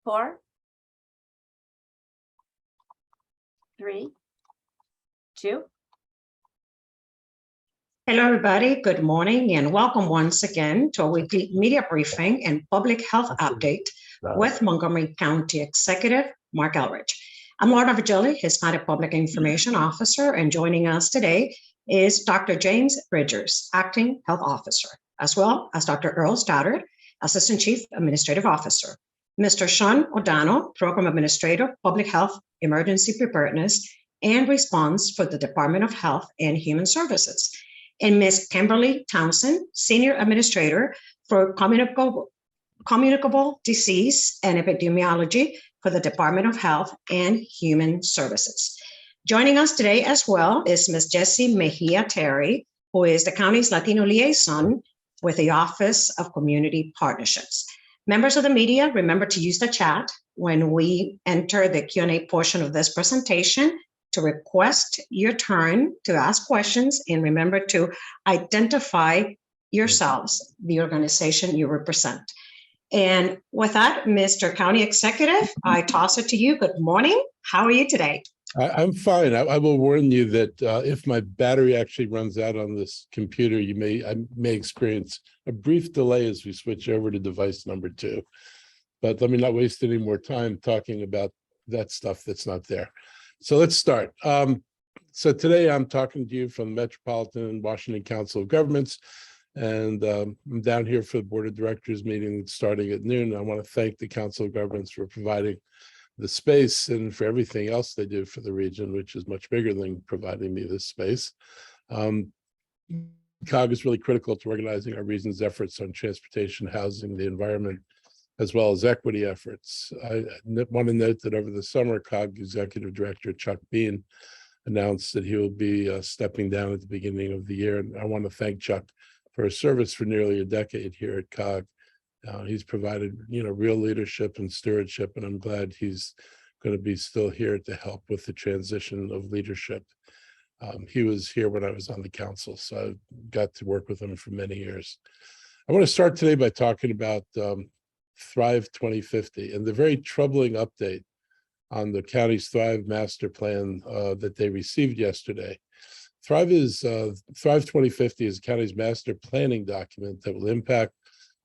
4, 3, 2. Hello, everybody. Good morning and welcome once again to a weekly media briefing and public health update with Montgomery County Executive Marc Elrich. I'm Laura Vigili, Hispanic Public Information Officer, and joining us today is Dr. James Bridgers, Acting Health Officer, as well as Dr. Earl Stoddard, Assistant Chief Administrative Officer, Mr. Sean O'Donnell, Program Administrator, Public Health Emergency Preparedness and Response for the Department of Health and Human Services, and Ms. Kimberly Townsend, Senior Administrator for Communicable Disease and Epidemiology for the Department of Health and Human Services. Joining us today as well is Ms. Jessie Mejia Terry, who is the county's Latino Liaison with the Office of Community Partnerships. Members of the media, remember to use the chat when we enter the Q&A portion of this presentation to request your turn to ask questions, and remember to identify yourselves, the organization you represent. And with that, Mr. County Executive, I toss it to you. Good morning. How are you today? I'm fine. I will warn you that if my battery actually runs out on this computer, I may experience a brief delay as we switch over to device number 2. But let me not waste any more time talking about that stuff that's not there. So let's start. So today I'm talking to you from the Metropolitan Washington Council of Governments, and I'm down here for the Board of Directors meeting starting at noon. I want to thank the Council of Governments for providing the space and for everything else they do for the region, which is much bigger than providing me this space. COG is really critical to organizing our region's efforts on transportation, housing, the environment, as well as equity efforts. I want to note that over the summer, COG Executive Director Chuck Bean announced that he will be stepping down at the beginning of the year. And I want to thank Chuck for his service for nearly a decade here at COG. He's provided, real leadership and stewardship, and I'm glad he's going to be still here to help with the transition of leadership. He was here when I was on the council, so I got to work with him for many years. I want to start today by talking about Thrive 2050 and the very troubling update on the county's Thrive Master Plan that they received yesterday. Thrive 2050 is the county's master planning document that will impact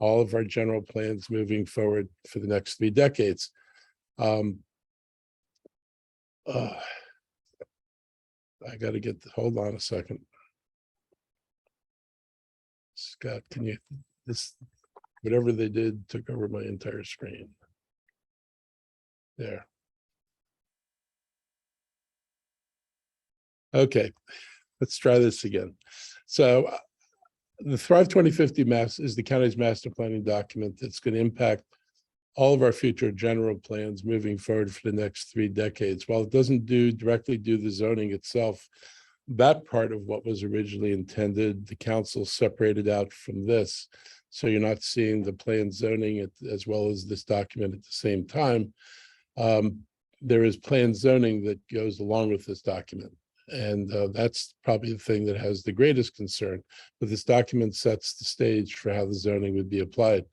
all of our general plans moving forward for the next 3 decades. I got to hold on a second. Scott, whatever they did took over my entire screen. There. Okay, let's try this again. So the Thrive 2050 is the county's master planning document that's going to impact all of our future general plans moving forward for the next 3 decades. While it doesn't directly do the zoning itself, that part of what was originally intended, the council separated out from this. So you're not seeing the planned zoning as well as this document at the same time. There is planned zoning that goes along with this document. And that's probably the thing that has the greatest concern. But this document sets the stage for how the zoning would be applied.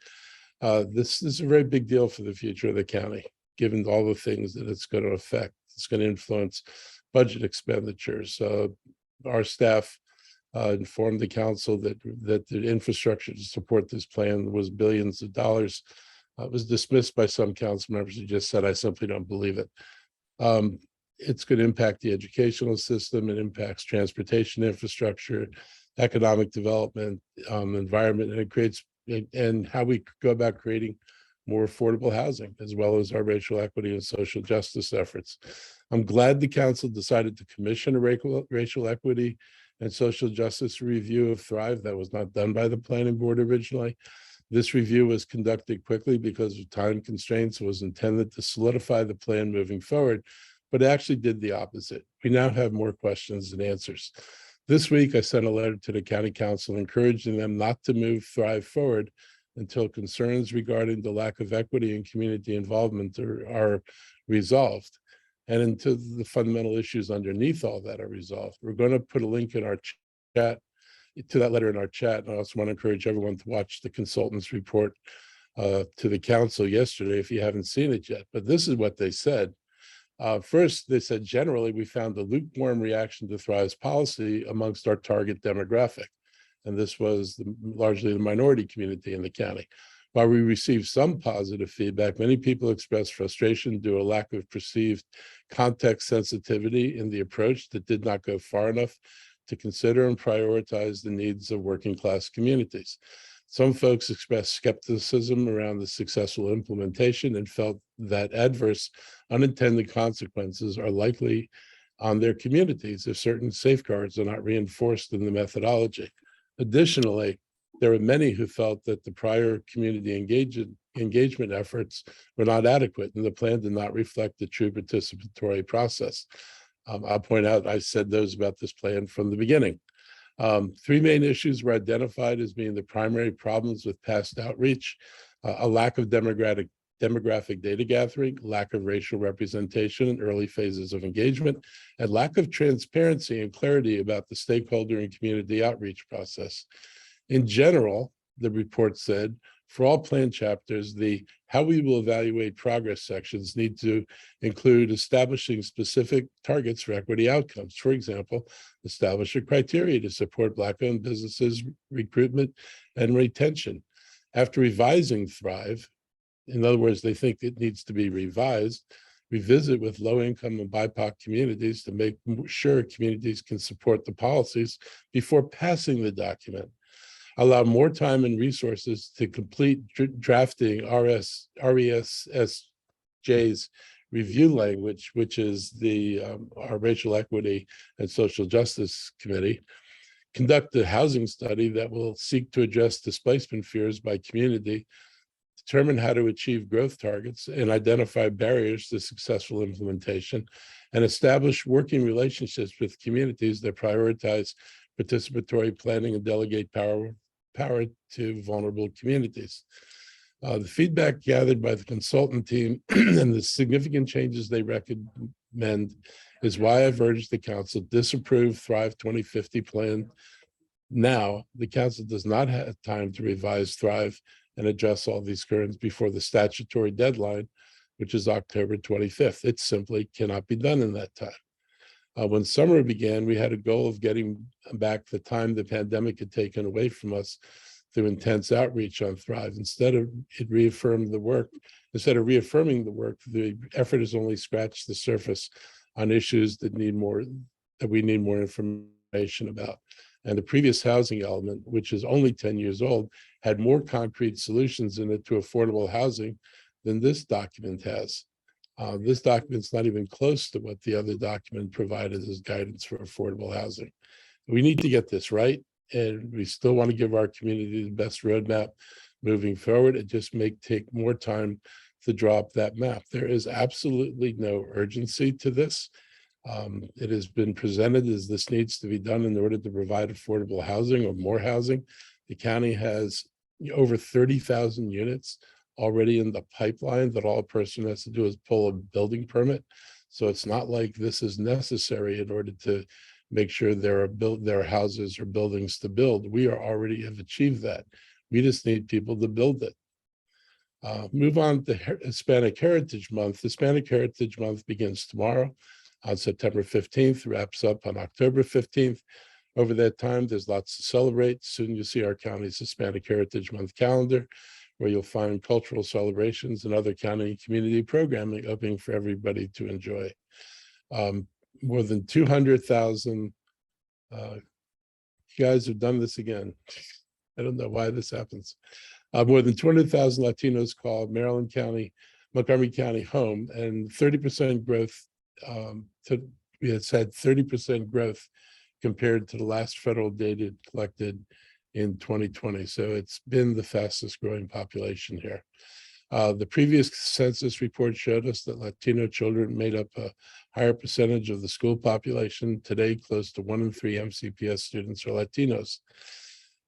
This is a very big deal for the future of the county, given all the things that it's going to affect. It's going to influence budget expenditures. Our staff informed the council that the infrastructure to support this plan was billions of dollars. It was dismissed by some council members who just said, I simply don't believe it. It's going to impact the educational system. It impacts transportation infrastructure, economic development, environment, and it creates and how we go about creating more affordable housing, as well as our racial equity and social justice efforts. I'm glad the council decided to commission a racial equity and social justice review of Thrive. That was not done by the planning board originally. This review was conducted quickly because of time constraints. It was intended to solidify the plan moving forward, but it actually did the opposite. We now have more questions than answers. This week, I sent a letter to the county council encouraging them not to move Thrive forward until concerns regarding the lack of equity and community involvement are resolved, and until the fundamental issues underneath all that are resolved. We're going to put a link in our chat to that letter in our chat. And I also want to encourage everyone to watch the consultant's report to the council yesterday if you haven't seen it yet. But this is what they said. First, they said, generally, we found a lukewarm reaction to Thrive's policy amongst our target demographic. And this was largely the minority community in the county. While we received some positive feedback, many people expressed frustration due to a lack of perceived context sensitivity in the approach that did not go far enough to consider and prioritize the needs of working class communities. Some folks expressed skepticism around the successful implementation and felt that adverse unintended consequences are likely on their communities if certain safeguards are not reinforced in the methodology. Additionally, there were many who felt that the prior community engagement efforts were not adequate and the plan did not reflect the true participatory process. I'll point out, I said those about this plan from the beginning. Three main issues were identified as being the primary problems with past outreach: a lack of demographic data gathering, lack of racial representation in early phases of engagement, and lack of transparency and clarity about the stakeholder and community outreach process. In general, the report said, for all plan chapters, the how we will evaluate progress sections need to include establishing specific targets for equity outcomes. For example, establish a criteria to support Black-owned businesses, recruitment, and retention. After revising Thrive, in other words, they think it needs to be revised, revisit with low-income and BIPOC communities to make sure communities can support the policies before passing the document. Allow more time and resources to complete drafting RESSJ's review language, which is our Racial Equity and Social Justice Committee. Conduct a housing study that will seek to address displacement fears by community, determine how to achieve growth targets and identify barriers to successful implementation, and establish working relationships with communities that prioritize participatory planning and delegate power to vulnerable communities. The feedback gathered by the consultant team and the significant changes they recommend is why I've urged the council disapprove Thrive 2050 plan. Now, the council does not have time to revise Thrive and address all these concerns before the statutory deadline, which is October 25th. It simply cannot be done in that time. When summer began, we had a goal of getting back the time the pandemic had taken away from us through intense outreach on Thrive. Instead of reaffirming the work, the effort has only scratched the surface on issues that we need more information about. And the previous housing element, which is only 10 years old, had more concrete solutions in it to affordable housing than this document has. This document's not even close to what the other document provided as guidance for affordable housing. We need to get this right, and we still want to give our community the best roadmap moving forward. It just may take more time to draw up that map. There is absolutely no urgency to this. It has been presented as this needs to be done in order to provide affordable housing or more housing. The county has over 30,000 units already in the pipeline that all a person has to do is pull a building permit. So it's not like this is necessary in order to make sure there are houses or buildings to build. We already have achieved that. We just need people to build it. Move on to Hispanic Heritage Month. Hispanic Heritage Month begins tomorrow on September 15th, wraps up on October 15th. Over that time, there's lots to celebrate. Soon you'll see our county's Hispanic Heritage Month calendar, where you'll find cultural celebrations and other county community programming open for everybody to enjoy. More than 200,000, you guys have done this again. I don't know why this happens. More than 200,000 Latinos called Montgomery County home, and 30% growth. It's had 30% growth compared to the last federal data collected in 2020. So it's been the fastest growing population here. The previous census report showed us that Latino children made up a higher percentage of the school population. Today, close to 1 in 3 MCPS students are Latinos.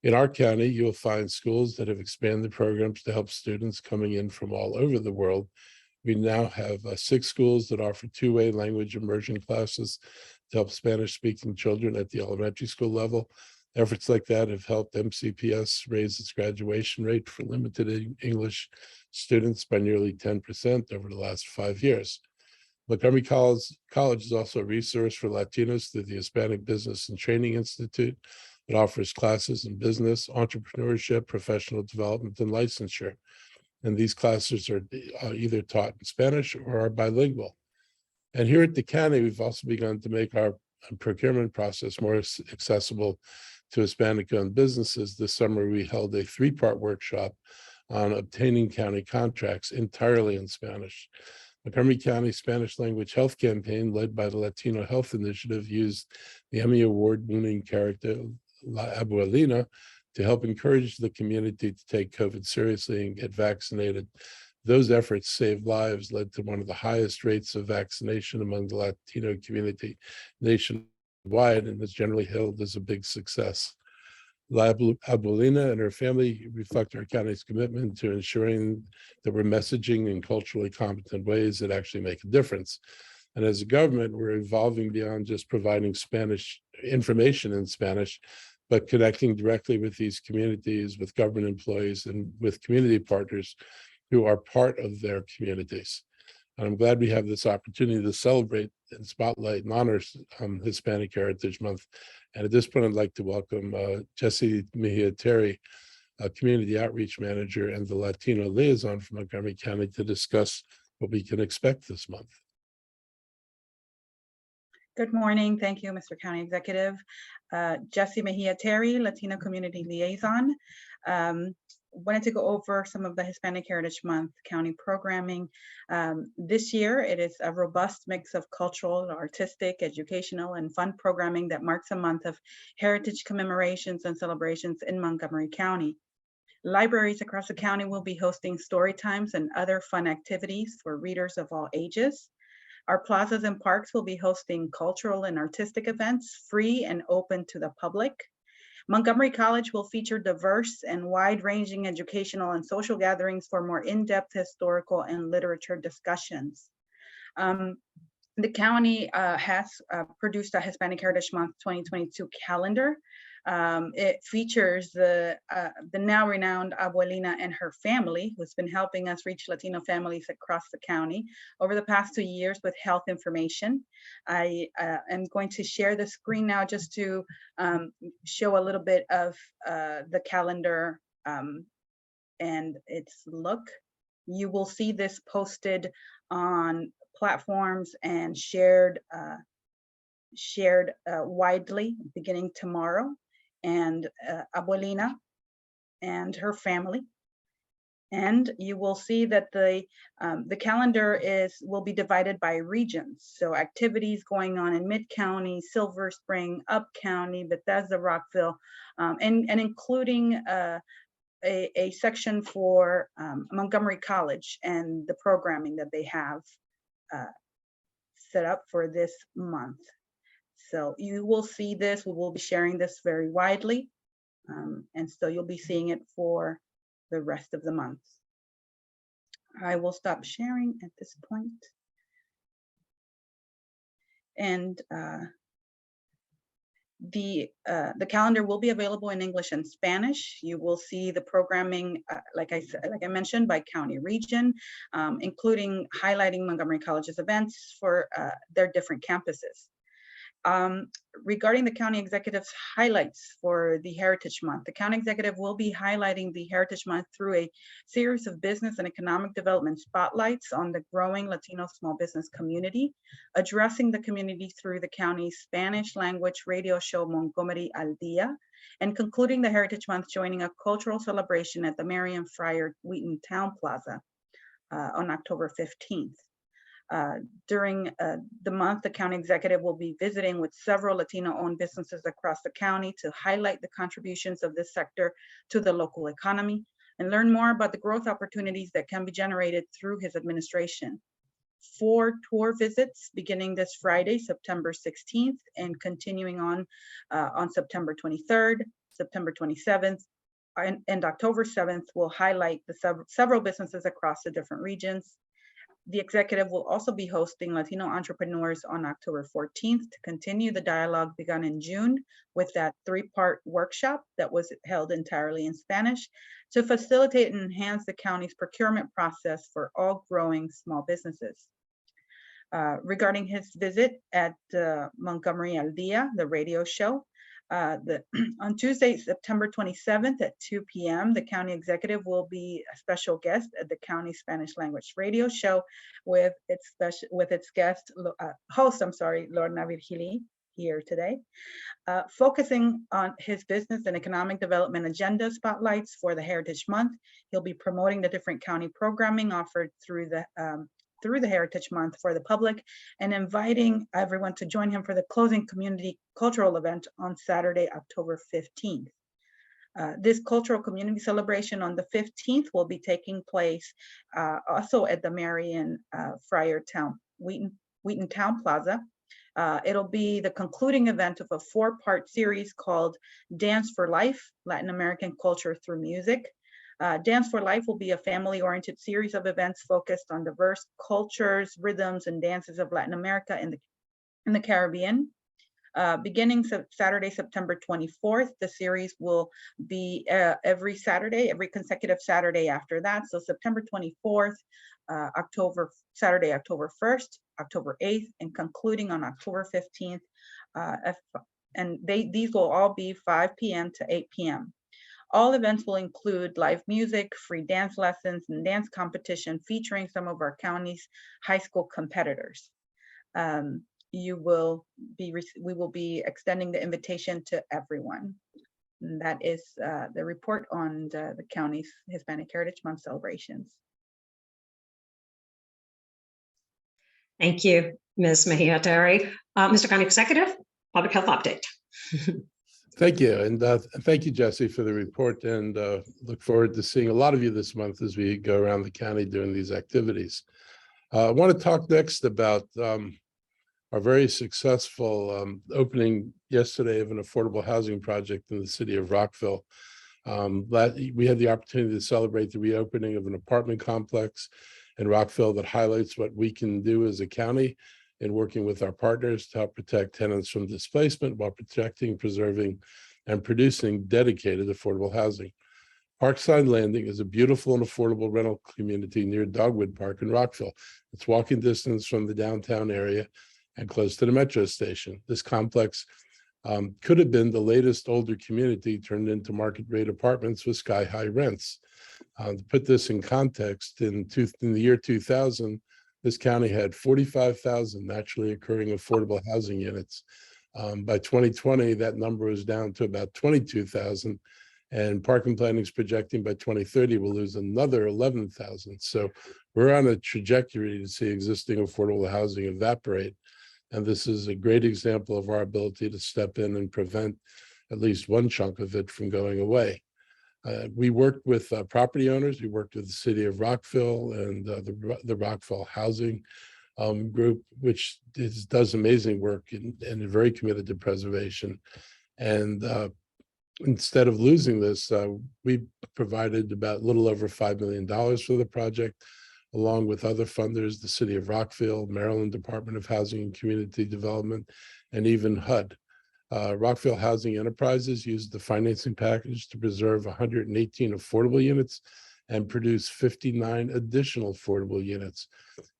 In our county, you'll find schools that have expanded programs to help students coming in from all over the world. We now have 6 schools that offer two-way language immersion classes to help Spanish-speaking children at the elementary school level. Efforts like that have helped MCPS raise its graduation rate for limited English students by nearly 10% over the last 5 years. Montgomery College is also a resource for Latinos through the Hispanic Business and Training Institute. It offers classes in business, entrepreneurship, professional development, and licensure. And these classes are either taught in Spanish or are bilingual. And here at the county, we've also begun to make our procurement process more accessible to Hispanic-owned businesses. This summer, we held a 3-part workshop on obtaining county contracts entirely in Spanish. Montgomery County Spanish language health campaign, led by the Latino Health Initiative, used the Emmy Award-winning character La Abuelina to help encourage the community to take COVID seriously and get vaccinated. Those efforts saved lives, led to one of the highest rates of vaccination among the Latino community nationwide, and is generally hailed as a big success. La Abuelina and her family reflect our county's commitment to ensuring that we're messaging in culturally competent ways that actually make a difference. And as a government, we're evolving beyond just providing Spanish information in Spanish, but connecting directly with these communities, with government employees, and with community partners who are part of their communities. And I'm glad we have this opportunity to celebrate and spotlight and honor Hispanic Heritage Month. And at this point, I'd like to welcome Jessie Mejia-Terry, a community outreach manager and the Latino Liaison from Montgomery County, to discuss what we can expect this month. Good morning. Thank you, Mr. County Executive. Jessie Mejia-Terry, Latino Community Liaison. Wanted to go over some of the Hispanic Heritage Month county programming. This year, it is a robust mix of cultural, artistic, educational, and fun programming that marks a month of heritage commemorations and celebrations in Montgomery County. Libraries across the county will be hosting story times and other fun activities for readers of all ages. Our plazas and parks will be hosting cultural and artistic events, free and open to the public. Montgomery College will feature diverse and wide-ranging educational and social gatherings for more in-depth historical and literature discussions. The county has produced a Hispanic Heritage Month 2022 calendar. It features the now renowned Abuelina and her family, who's been helping us reach Latino families across the county over the past 2 years with health information. I am going to share the screen now just to show a little bit of the calendar and its look. You will see this posted on platforms and shared widely beginning tomorrow. And Abuelina and her family. And you will see that the calendar will be divided by regions. So activities going on in Mid-County, Silver Spring, Up County, Bethesda, Rockville, and including a section for Montgomery College and the programming that they have set up for this month. So you will see this, we will be sharing this very widely. And so you'll be seeing it for the rest of the month. I will stop sharing at this point. And the calendar will be available in English and Spanish. You will see the programming, like I mentioned, by county region, including highlighting Montgomery College's events for their different campuses. Regarding the county executive's highlights for the Heritage Month, the county executive will be highlighting the Heritage Month through a series of business and economic development spotlights on the growing Latino small business community, addressing the community through the county's Spanish language radio show Montgomery Al Dia, and concluding the Heritage Month joining a cultural celebration at the Marion Fryer Wheaton Town Plaza on October 15th. During the month, the county executive will be visiting with several Latino-owned businesses across the county to highlight the contributions of this sector to the local economy and learn more about the growth opportunities that can be generated through his administration. 4 tour visits beginning this Friday, September 16th, and continuing on September 23rd, September 27th, and October 7th will highlight the several businesses across the different regions. The executive will also be hosting Latino entrepreneurs on October 14th to continue the dialogue begun in June with that 3-part workshop that was held entirely in Spanish to facilitate and enhance the county's procurement process for all growing small businesses. Regarding his visit at Montgomery Al Dia, the radio show, on Tuesday, September 27th at 2 p.m., the county executive will be a special guest at the county Spanish language radio show with its guest host, Lorna Virgili, here today, focusing on his business and economic development agenda spotlights for the Heritage Month. He'll be promoting the different county programming offered through the Heritage Month for the public and inviting everyone to join him for the closing community cultural event on Saturday, October 15th. This cultural community celebration on the 15th will be taking place also at the Marion Friartown Wheaton Town Plaza. It'll be the concluding event of a 4-part series called Dance for Life, Latin American Culture Through Music. Dance for Life will be a family-oriented series of events focused on diverse cultures, rhythms, and dances of Latin America and the Caribbean. Beginning Saturday, September 24th, the series will be every consecutive Saturday after that. So September 24th, Saturday, October 1st, October 8th, and concluding on October 15th. These will all be 5 p.m. to 8 p.m. All events will include live music, free dance lessons, and dance competition featuring some of our county's high school competitors. We will be extending the invitation to everyone. And that is the report on the county's Hispanic Heritage Month celebrations. Thank you, Ms. Mejia Terry. Mr. County Executive, Public Health Update. Thank you. And thank you, Jesse, for the report, and look forward to seeing a lot of you this month as we go around the county doing these activities. I want to talk next about our very successful opening yesterday of an affordable housing project in the city of Rockville. We had the opportunity to celebrate the reopening of an apartment complex in Rockville that highlights what we can do as a county in working with our partners to help protect tenants from displacement while protecting, preserving, and producing dedicated affordable housing. Parkside Landing is a beautiful and affordable rental community near Dogwood Park in Rockville. It's walking distance from the downtown area and close to the metro station. This complex could have been the latest older community turned into market rate apartments with sky-high rents. To put this in context, in the year 2000, this county had 45,000 naturally occurring affordable housing units. By 2020, that number is down to about 22,000, and Park and Planning is projecting by 2030 we'll lose another 11,000. So we're on a trajectory to see existing affordable housing evaporate, and this is a great example of our ability to step in and prevent at least one chunk of it from going away. We worked with property owners. We worked with the city of Rockville and the Rockville Housing Group, which does amazing work and is very committed to preservation. And instead of losing this, we provided about a little over $5 million for the project, along with other funders, the city of Rockville, Maryland Department of Housing and Community Development, and even HUD. Rockville Housing Enterprises used the financing package to preserve 118 affordable units and produce 59 additional affordable units.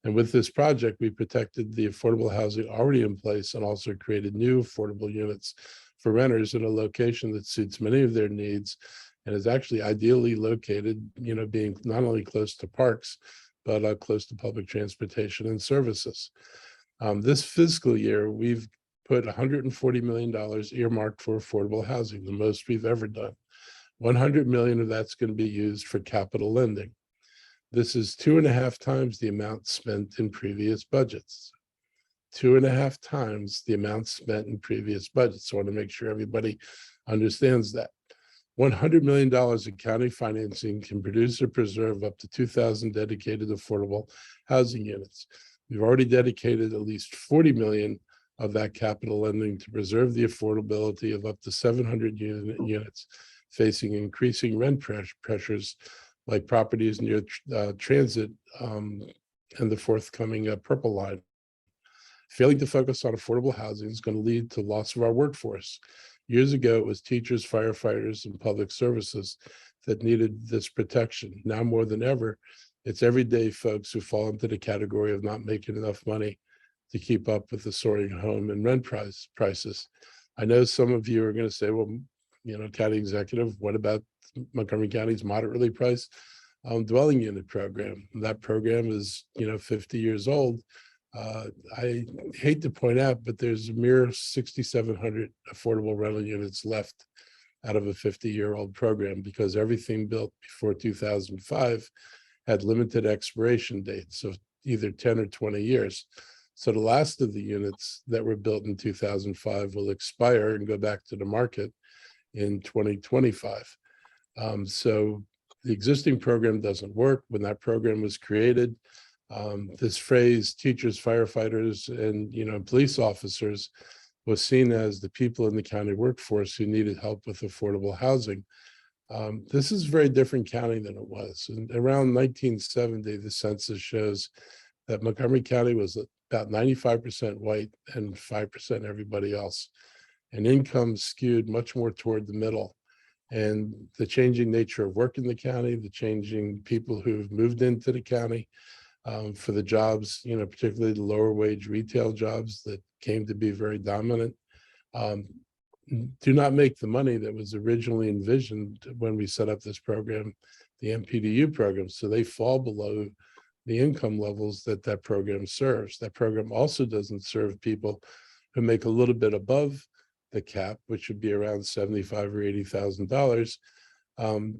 And with this project, we protected the affordable housing already in place and also created new affordable units for renters in a location that suits many of their needs and is actually ideally located, being not only close to parks, but close to public transportation and services. This fiscal year, we've put $140 million earmarked for affordable housing, the most we've ever done. 100 million of that's going to be used for capital lending. This is 2.5 times the amount spent in previous budgets. 2.5 times the amount spent in previous budgets. So I want to make sure everybody understands that. $100 million of county financing can produce or preserve up to 2,000 dedicated affordable housing units. We've already dedicated at least 40 million of that capital lending to preserve the affordability of up to 700 units facing increasing rent pressures like properties near transit and the forthcoming purple line. Failing to focus on affordable housing is going to lead to loss of our workforce. Years ago, it was teachers, firefighters, and public services that needed this protection. Now more than ever, it's everyday folks who fall into the category of not making enough money to keep up with the soaring home and rent prices. I know some of you are going to say, well, county executive, what about Montgomery County's moderately priced dwelling unit program? That program is, 50 years old. I hate to point out, but there's a mere 6,700 affordable rental units left out of a 50-year-old program, because everything built before 2005 had limited expiration dates of either 10 or 20 years. So the last of the units that were built in 2005 will expire and go back to the market in 2025. So the existing program doesn't work. When that program was created, this phrase, teachers, firefighters, and police officers, was seen as the people in the county workforce who needed help with affordable housing. This is a very different county than it was. And around 1970, the census shows that Montgomery County was about 95% white and 5% everybody else. And income skewed much more toward the middle. And the changing nature of work in the county, the changing people who've moved into the county for the jobs, particularly the lower wage retail jobs that came to be very dominant, do not make the money that was originally envisioned when we set up this program, the MPDU program. So they fall below the income levels that program serves. That program also doesn't serve people who make a little bit above the cap, which would be around $75,000 or $80,000.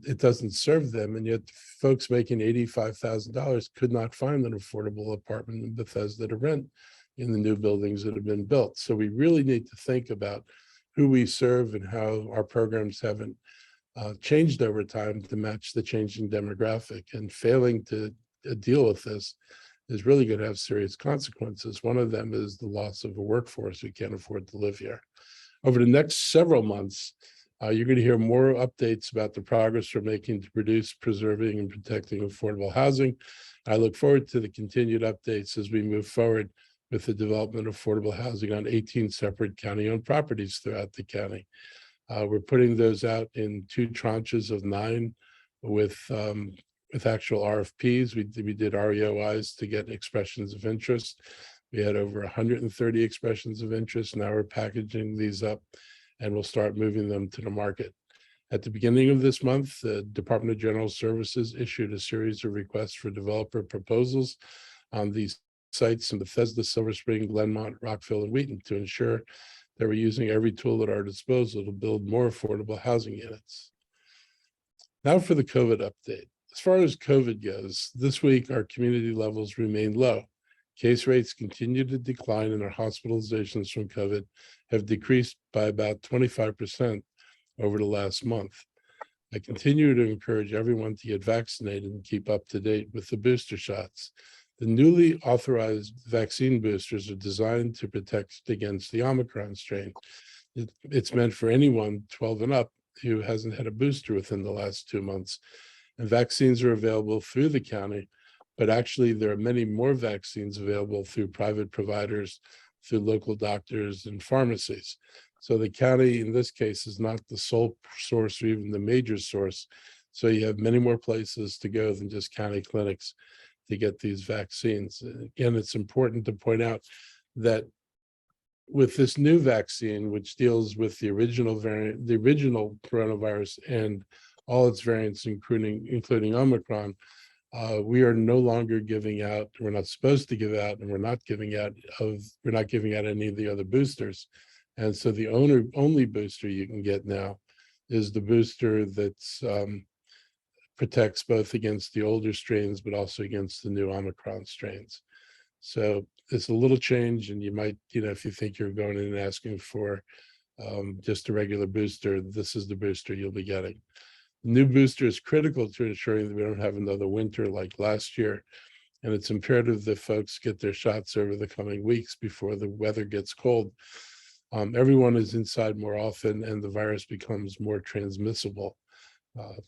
It doesn't serve them, and yet folks making $85,000 could not find an affordable apartment in Bethesda to rent in the new buildings that have been built. So we really need to think about who we serve and how our programs haven't changed over time to match the changing demographic. And failing to deal with this is really going to have serious consequences. One of them is the loss of a workforce who can't afford to live here. Over the next several months, you're going to hear more updates about the progress we're making to produce, preserving, and protecting affordable housing. I look forward to the continued updates as we move forward with the development of affordable housing on 18 separate county-owned properties throughout the county. We're putting those out in 2 tranches of 9 with actual RFPs. We did REOIs to get expressions of interest. We had over 130 expressions of interest. Now we're packaging these up and we'll start moving them to the market. At the beginning of this month, the Department of General Services issued a series of requests for developer proposals on these sites in Bethesda, Silver Spring, Glenmont, Rockville, and Wheaton to ensure that we're using every tool at our disposal to build more affordable housing units. Now for the COVID update. As far as COVID goes, this week our community levels remain low. Case rates continue to decline, and our hospitalizations from COVID have decreased by about 25% over the last month. I continue to encourage everyone to get vaccinated and keep up to date with the booster shots. The newly authorized vaccine boosters are designed to protect against the Omicron strain. It's meant for anyone 12 and up who hasn't had a booster within the last 2 months. And vaccines are available through the county, but actually there are many more vaccines available through private providers, through local doctors and pharmacies. So the county, in this case, is not the sole source or even the major source. So you have many more places to go than just county clinics to get these vaccines. Again, it's important to point out that with this new vaccine, which deals with the original variant, the original coronavirus and all its variants, including Omicron, we are no longer giving out, we're not supposed to give out, and we're not giving out any of the other boosters. And so the only booster you can get now is the booster that's protects both against the older strains, but also against the new Omicron strains. So it's a little change, and you might, if you think you're going in and asking for just a regular booster, this is the booster you'll be getting. The new booster is critical to ensuring that we don't have another winter like last year. And it's imperative that folks get their shots over the coming weeks before the weather gets cold. Everyone is inside more often, and the virus becomes more transmissible.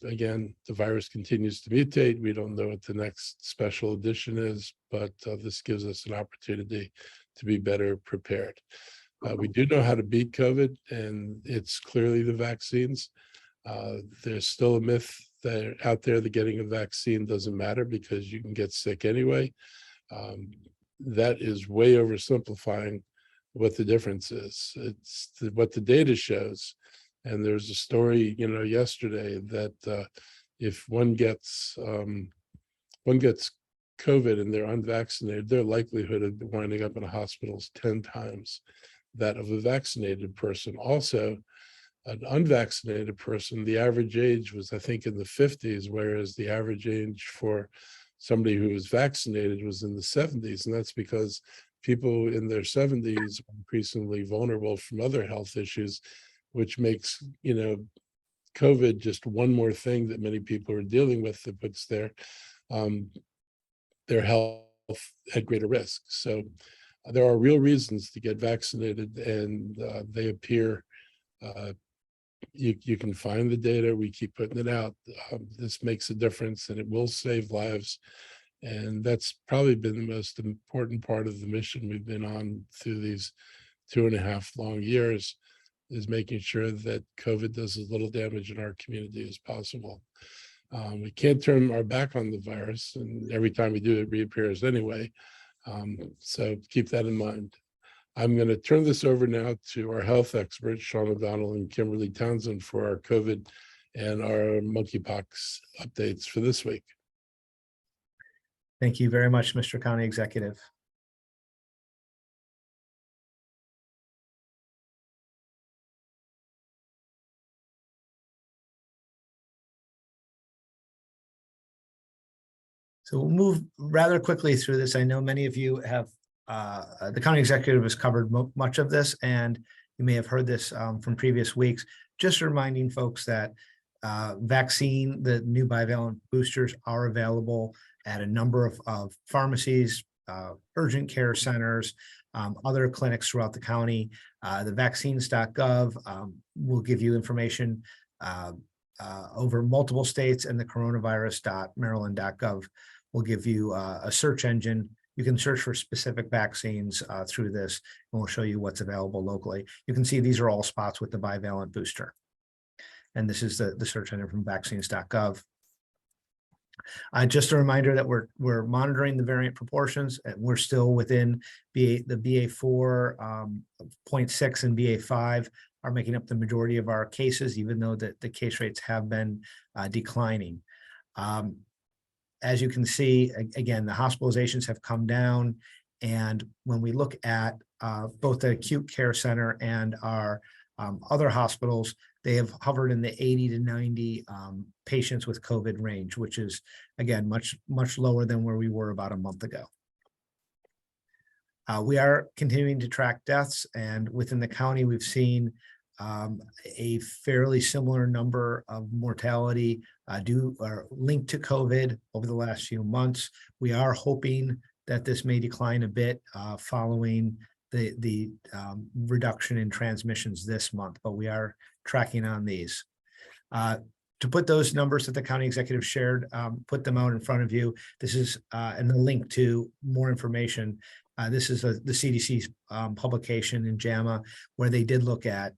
Again, the virus continues to mutate. We don't know what the next special edition is, but this gives us an opportunity to be better prepared. We do know how to beat COVID, and it's clearly the vaccines. There's still a myth that out there that getting a vaccine doesn't matter because you can get sick anyway. That is way oversimplifying what the difference is. It's what the data shows. And there's a story, yesterday that if one gets COVID and they're unvaccinated, their likelihood of winding up in a hospital is 10 times that of a vaccinated person. Also, an unvaccinated person, the average age was, I think, in the 50s, whereas the average age for somebody who was vaccinated was in the 70s. And that's because people in their 70s are increasingly vulnerable from other health issues, which makes, COVID just one more thing that many people are dealing with that puts their health at greater risk. So there are real reasons to get vaccinated, and they appear, you can find the data, we keep putting it out. This makes a difference and it will save lives. And that's probably been the most important part of the mission we've been on through these 2.5 long years, is making sure that COVID does as little damage in our community as possible. We can't turn our back on the virus, and every time we do, it reappears anyway. So keep that in mind. I'm going to turn this over now to our health experts, Sean O'Donnell and Kimberly Townsend, for our COVID and our monkeypox updates for this week. Thank you very much, Mr. County Executive. So we'll move rather quickly through this. I know many of you have, the county executive has covered much of this, and you may have heard this from previous weeks. Just reminding folks that the new bivalent boosters are available at a number of pharmacies, urgent care centers, other clinics throughout the county. The vaccines.gov will give you information over multiple states, and the coronavirus.maryland.gov will give you a search engine. You can search for specific vaccines through this, and we'll show you what's available locally. You can see these are all spots with the bivalent booster. And this is the search engine from vaccines.gov. Just a reminder that we're monitoring the variant proportions, and we're still within the BA4, 0.6 and BA5 are making up the majority of our cases, even though the case rates have been declining. As you can see, again, the hospitalizations have come down. And when we look at both the acute care center and our other hospitals, they have hovered in the 80 to 90 patients with COVID range, which is, again, much lower than where we were about a month ago. We are continuing to track deaths, and within the county, we've seen a fairly similar number of mortality linked to COVID over the last few months. We are hoping that this may decline a bit following the reduction in transmissions this month, but we are tracking on these. To put those numbers that the county executive shared, put them out in front of you. This is and the link to more information. This is the CDC's publication in JAMA, where they did look at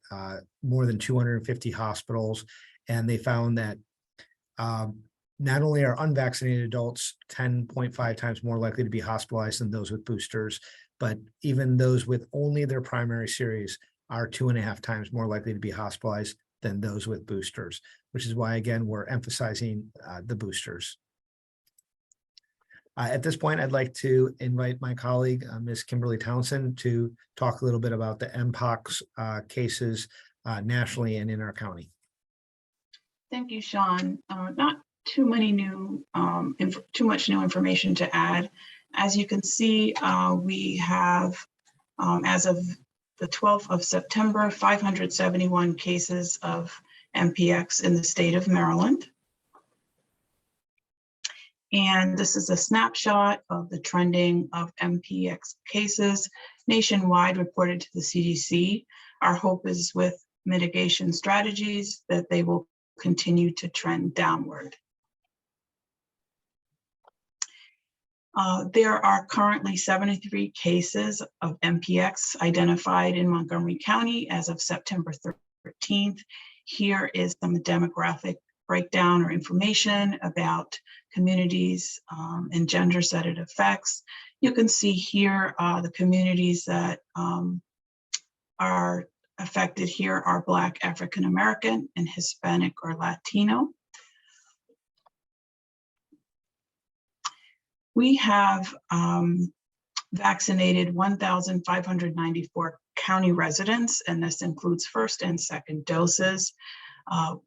more than 250 hospitals, and they found that not only are unvaccinated adults 10.5 times more likely to be hospitalized than those with boosters, but even those with only their primary series are 2.5 times more likely to be hospitalized than those with boosters, which is why, again, we're emphasizing the boosters. At this point, I'd like to invite my colleague, Ms. Kimberly Townsend, to talk a little bit about the MPOX cases nationally and in our county. Thank you, Sean. Not too much new information to add. As you can see, we have, as of the 12th of September, 571 cases of MPX in the state of Maryland. And this is a snapshot of the trending of MPX cases nationwide reported to the CDC. Our hope is with mitigation strategies that they will continue to trend downward. There are currently 73 cases of MPX identified in Montgomery County as of September 13th. Here is some demographic breakdown or information about communities and genders that it affects. You can see here the communities that are affected here are Black, African American, and Hispanic or Latino. We have vaccinated 1,594 county residents, and this includes first and second doses.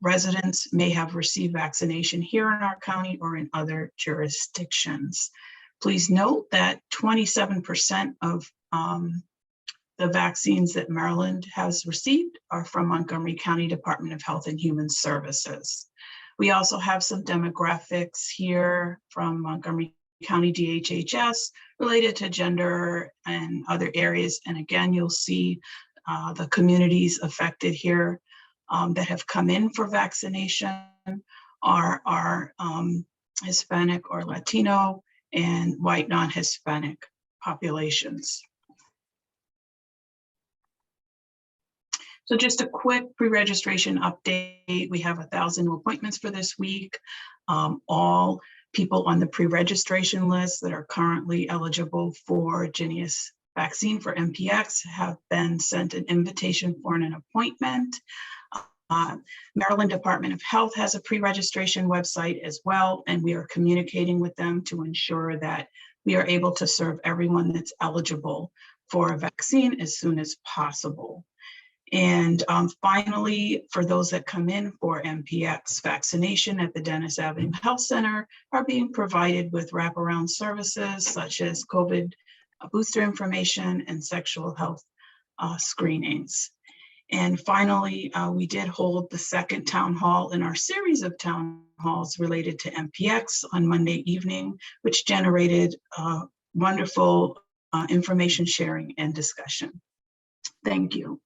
Residents may have received vaccination here in our county or in other jurisdictions. Please note that 27% of the vaccines that Maryland has received are from Montgomery County Department of Health and Human Services. We also have some demographics here from Montgomery County DHHS related to gender and other areas. And again, you'll see the communities affected here that have come in for vaccination are Hispanic or Latino and white non-Hispanic populations. So just a quick pre-registration update. We have 1,000 new appointments for this week. All people on the pre-registration list that are currently eligible for Jynneos vaccine for MPX have been sent an invitation for an appointment. Maryland Department of Health has a pre-registration website as well, and we are communicating with them to ensure that we are able to serve everyone that's eligible for a vaccine as soon as possible. And finally, for those that come in for MPX vaccination at the Dennis Avenue Health Center are being provided with wraparound services such as COVID booster information and sexual health screenings. And finally, we did hold the second town hall in our series of town halls related to MPX on Monday evening, which generated wonderful information sharing and discussion. Thank you.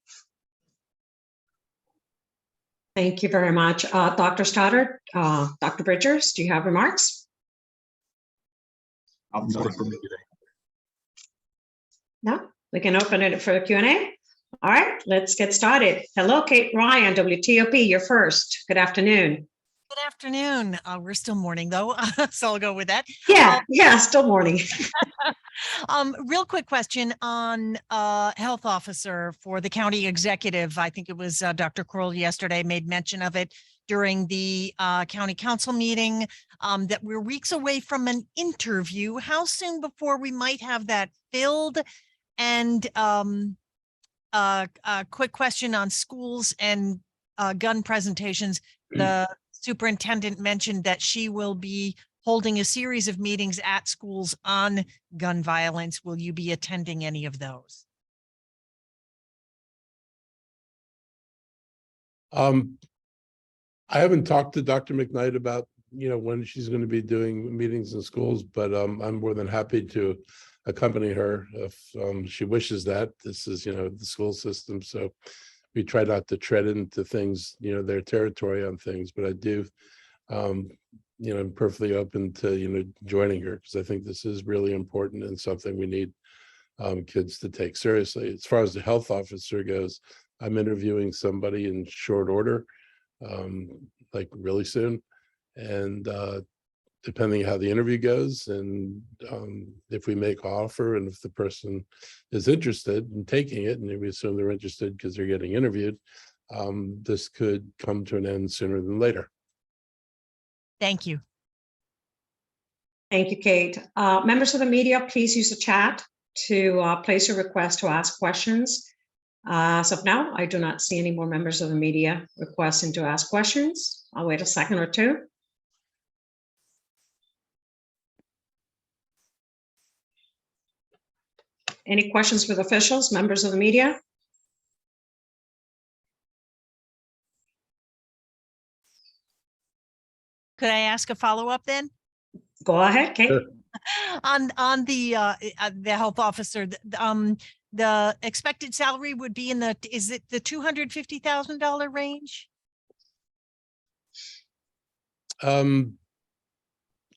Thank you very much. Dr. Stoddard, Dr. Bridgers, do you have remarks? Nothing for me today. No, we can open it for Q&A. All right, let's get started. Hello, Kate Ryan, WTOP, you're first. Good afternoon. Good afternoon. We're still morning though, so I'll go with that. Yeah, still morning. Real quick question on health officer for the county executive. I think it was Dr. Kroll yesterday made mention of it during the county council meeting, that we're weeks away from an interview. How soon before we might have that filled? And a quick question on schools and gun presentations. The superintendent mentioned that she will be holding a series of meetings at schools on gun violence. Will you be attending any of those? I haven't talked to Dr. McKnight about, when she's going to be doing meetings in schools, but I'm more than happy to accompany her if she wishes that. This is, the school system, so we try not to tread into things, their territory on things, but I do, I'm perfectly open to, joining her because I think this is really important and something we need kids to take seriously. As far as the health officer goes, I'm interviewing somebody in short order, like really soon. And depending how the interview goes and if we make an offer and if the person is interested in taking it, and we assume they're interested because they're getting interviewed, this could come to an end sooner than later. Thank you. Thank you, Kate. Members of the media, please use the chat to place a request to ask questions. As of now, I do not see any more members of the media requesting to ask questions. I'll wait a second or two. Any questions for the officials, members of the media? Could I ask a follow-up then? Go ahead, Kate. Sure. On the health officer, the expected salary would be in the, is it the $250,000 range?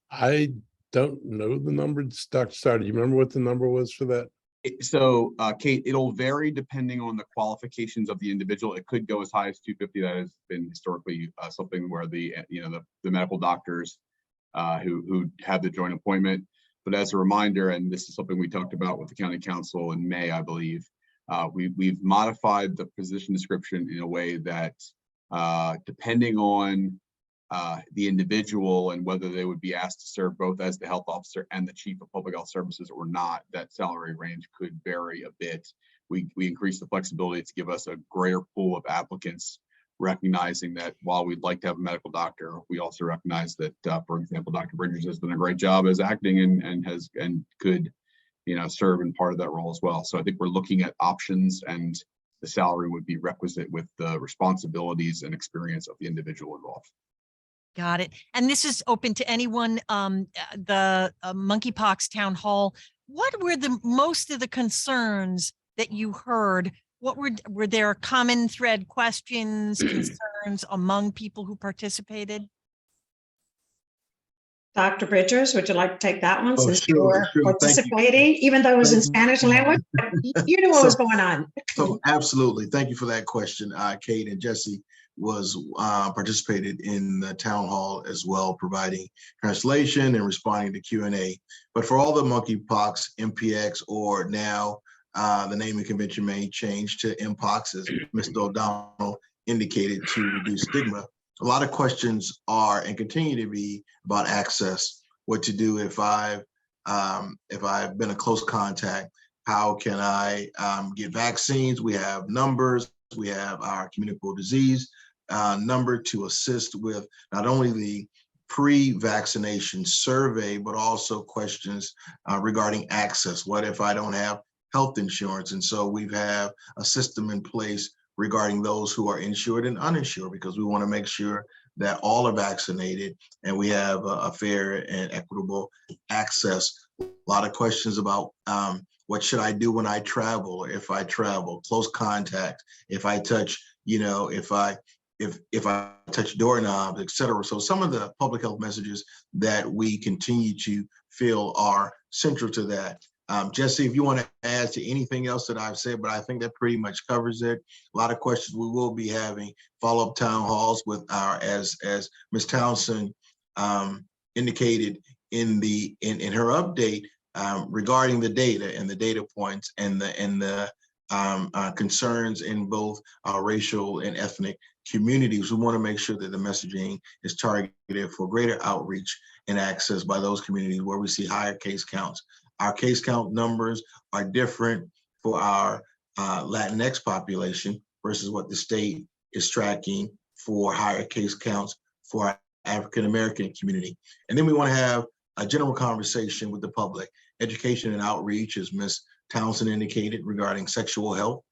I don't know the number. Dr. Starr, do you remember what the number was for that? So, Kate, it'll vary depending on the qualifications of the individual. It could go as high as 250. That has been historically something where the medical doctors who have the joint appointment. But as a reminder, and this is something we talked about with the county council in May, I believe, we've modified the position description in a way that depending on the individual and whether they would be asked to serve both as the health officer and the chief of public health services or not, that salary range could vary a bit. We increased the flexibility to give us a greater pool of applicants, recognizing that while we'd like to have a medical doctor, we also recognize that, for example, Dr. Bridges has done a great job as acting and could, serve in part of that role as well. So I think we're looking at options, and the salary would be requisite with the responsibilities and experience of the individual involved. Got it. And this is open to anyone. The monkeypox town hall. What were the most of the concerns that you heard? What were there common thread questions, concerns among people who participated? Dr. Bridgers, would you like to take that one since you sure, were sure. participating, even though it was in Spanish language? You knew what was going on. So absolutely. Thank you for that question. Kate and Jesse was participated in the town hall as well, providing translation and responding to Q&A. But for all the monkeypox, MPX, or now the naming convention may change to MPOX, as Mr. O'Donnell indicated, to reduce stigma. A lot of questions are and continue to be about access, what to do if I've been a close contact, how can I get vaccines? We have numbers, we have our communicable disease number to assist with not only the pre-vaccination survey, but also questions regarding access. What if I don't have health insurance? And so we have a system in place regarding those who are insured and uninsured, because we want to make sure that all are vaccinated and we have a fair and equitable access. A lot of questions about what should I do when I travel, or if I travel, close contact, if I touch, if I touch doorknobs, et cetera. So some of the public health messages that we continue to feel are central to that. Jesse, if you want to add to anything else that I've said, but I think that pretty much covers it. A lot of questions. We will be having follow-up town halls with as Ms. Townsend indicated in her update regarding the data and the data points and the concerns in both our racial and ethnic communities. We want to make sure that the messaging is targeted for greater outreach and access by those communities where we see higher case counts. Our case count numbers are different for our Latinx population versus what the state is tracking for higher case counts for our African-American community. And then we want to have a general conversation with the public. Education and outreach, as Ms. Townsend indicated, regarding sexual health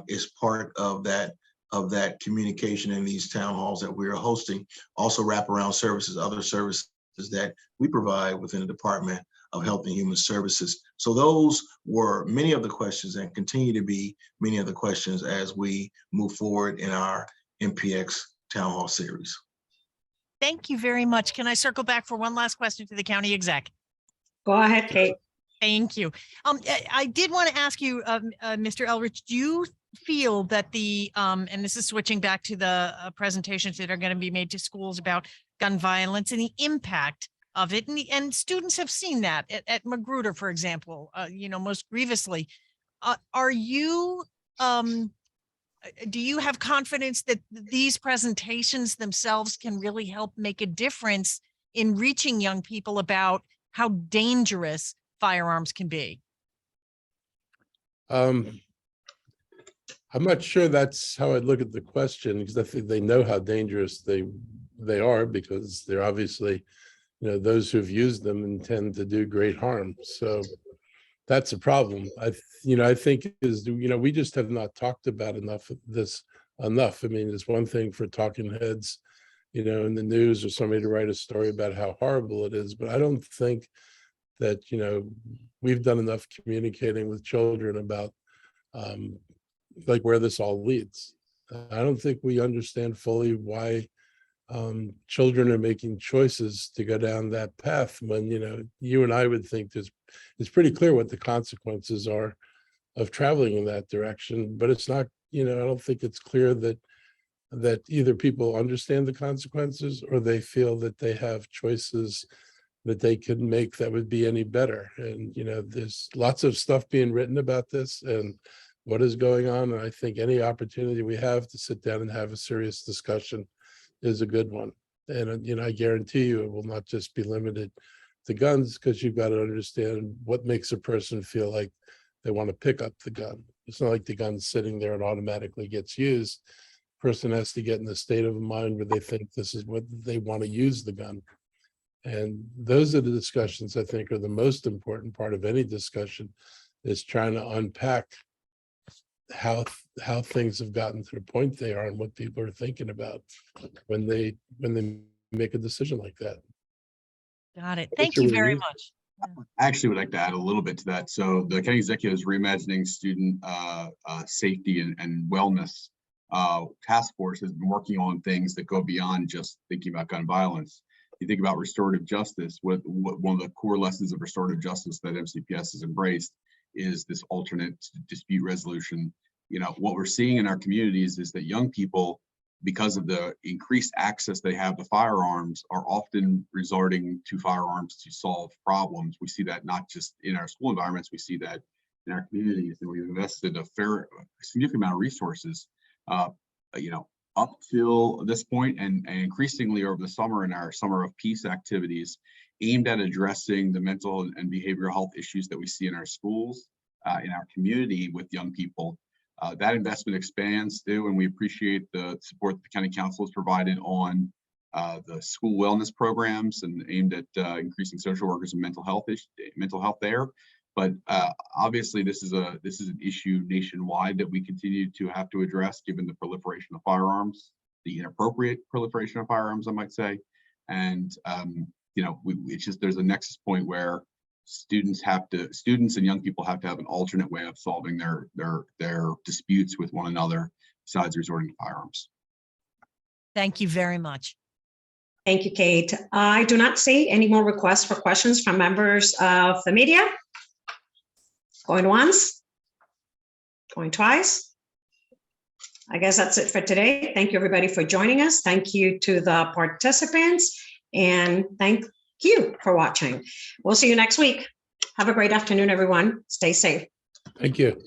is part of that communication in these town halls that we are hosting. Also wraparound services, other services that we provide within the Department of Health and Human Services. So those were many of the questions and continue to be many of the questions as we move forward in our MPX Town Hall series. Thank you very much. Can I circle back for one last question to the county exec? Go ahead, Kate. Thank you. I did want to ask you, Mr. Elrich, do you feel that and this is switching back to the presentations that are going to be made to schools about gun violence and the impact of it, and students have seen that at Magruder, for example, most grievously. Are you, do you have confidence that these presentations themselves can really help make a difference in reaching young people about how dangerous firearms can be? I'm not sure that's how I'd look at the question, because I think they know how dangerous they are, because they're obviously, those who've used them intend to do great harm. So that's a problem. I think we just have not talked about enough. I mean, it's one thing for talking heads, in the news, or somebody to write a story about how horrible it is, but I don't think that, we've done enough communicating with children about like where this all leads. I don't think we understand fully why children are making choices to go down that path when, you and I would think it's pretty clear what the consequences are of traveling in that direction, but it's not, I don't think it's clear that either people understand the consequences or they feel that they have choices that they could make that would be any better. And, there's lots of stuff being written about this and what is going on. And I think any opportunity we have to sit down and have a serious discussion is a good one. And, I guarantee you it will not just be limited to guns, because you've got to understand what makes a person feel like they want to pick up the gun. It's not like the gun's sitting there and automatically gets used. Person has to get in the state of mind where they think this is what they want to use the gun. And those are the discussions I think are the most important part of any discussion, is trying to unpack how things have gotten to the point they are and what people are thinking about when they make a decision like that. Got it. Thank you very much. I actually would like to add a little bit to that. So the county executive is reimagining student safety and wellness task force has been working on things that go beyond just thinking about gun violence. You think about restorative justice. One of the core lessons of restorative justice that MCPS has embraced is this alternate dispute resolution. What we're seeing in our communities is that young people, because of the increased access they have to firearms, are often resorting to firearms to solve problems. We see that not just in our school environments, we see that in our communities, and we've invested a significant amount of resources, up till this point and increasingly over the summer in our Summer of Peace activities aimed at addressing the mental and behavioral health issues that we see in our schools, in our community with young people. That investment expands too, and we appreciate the support that the county council has provided on the school wellness programs and aimed at increasing social workers and mental health there. But obviously, this is an issue nationwide that we continue to have to address, given the proliferation of firearms, the inappropriate proliferation of firearms, I might say. And it's just there's a nexus point where students and young people have to have an alternate way of solving their disputes with one another besides resorting to firearms. Thank you very much. Thank you, Kate. I do not see any more requests for questions from members of the media. Going once, going twice. I guess that's it for today. Thank you, everybody, for joining us. Thank you to the participants, and thank you for watching. We'll see you next week. Have a great afternoon, everyone. Stay safe. Thank you.